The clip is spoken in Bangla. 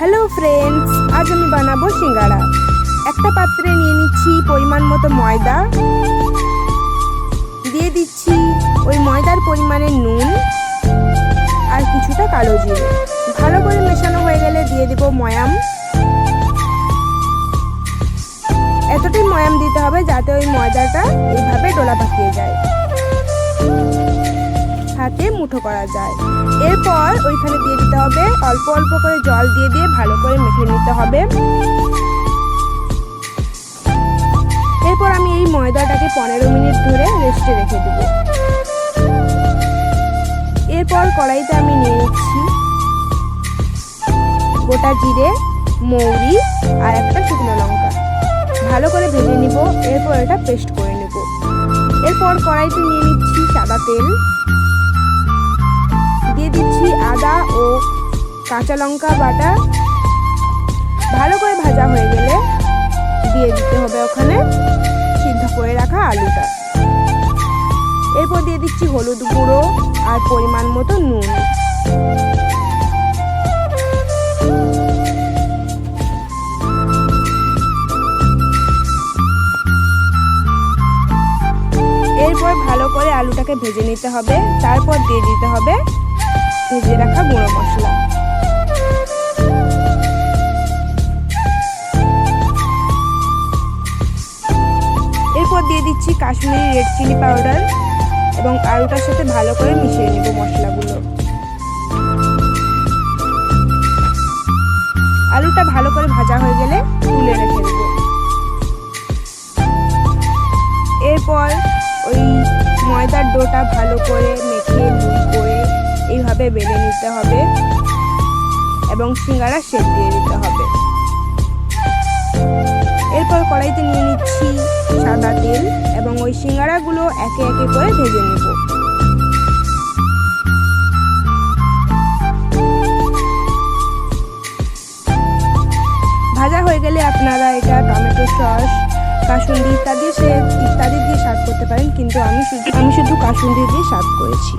হ্যালো ফ্রেন্ডস, আজ আমি বানাবো সিঙ্গাড়া। একটা পাত্রে নিয়ে নিচ্ছি পরিমাণ মতো ময়দা, দিয়ে দিচ্ছি ওই ময়দার পরিমাণে নুন আর কিছুটা কালো জিরে। ভালো করে মেশানো হয়ে গেলে দিয়ে দেব ময়াম। এতটাই ময়াম দিতে হবে যাতে ওই ময়দাটা এইভাবে ডোলা পাকিয়ে যায়, হাতে মুঠো করা যায়। এরপর ওইখানে দিয়ে দিতে হবে অল্প অল্প করে জল দিয়ে দিয়ে ভালো করে মেখে নিতে হবে। এরপর আমি এই ময়দাটাকে 15 মিনিট ধরে রেস্টে রেখে দেব। এরপর কড়াইতে আমি নিয়ে নিচ্ছি গোটা জিরে, মৌরি আর একটা শুকনো লঙ্কা, ভালো করে ভেজে নিব। এরপর এটা পেস্ট করে নেব। এরপর কড়াইতে নিয়ে নিচ্ছি সাদা তেল, দিয়ে দিচ্ছি আদা ও কাঁচা লঙ্কা বাটা। ভালো করে ভাজা হয়ে গেলে দিয়ে দিতে হবে ওখানে সিদ্ধ করে রাখা আলুটা। এরপর দিয়ে দিচ্ছি হলুদ গুঁড়ো আর পরিমাণ মতো নুন। এরপর ভালো করে আলুটাকে ভেজে নিতে হবে। তারপর দিয়ে দিতে হবে ভেজে রাখা গুঁড়ো মশলা। এরপর দিয়ে দিচ্ছি কাশ্মীরি রেড চিলি পাউডার এবং আলুটার সাথে ভালো করে মিশিয়ে নেব মশলাগুলো। আলুটা ভালো করে ভাজা হয়ে গেলে তুলে রেখে দেব। এরপর ওই ময়দার ডোটা ভালো করে মেখে লুই করে এইভাবে বেলে নিতে হবে এবং সিঙ্গাড়া শেপ দিয়ে দিতে হবে। এরপর কড়াইতে নিয়ে নিচ্ছি সাদা তেল এবং ওই সিঙ্গাড়াগুলো একে একে করে ভেজে নেব। ভাজা হয়ে গেলে আপনারা এটা টমেটো সস, কাসুন্দি ইত্যাদি দিয়ে সার্ভ করতে পারেন, কিন্তু আমি শুধু কাসুন্দি দিয়ে সার্ভ করেছি।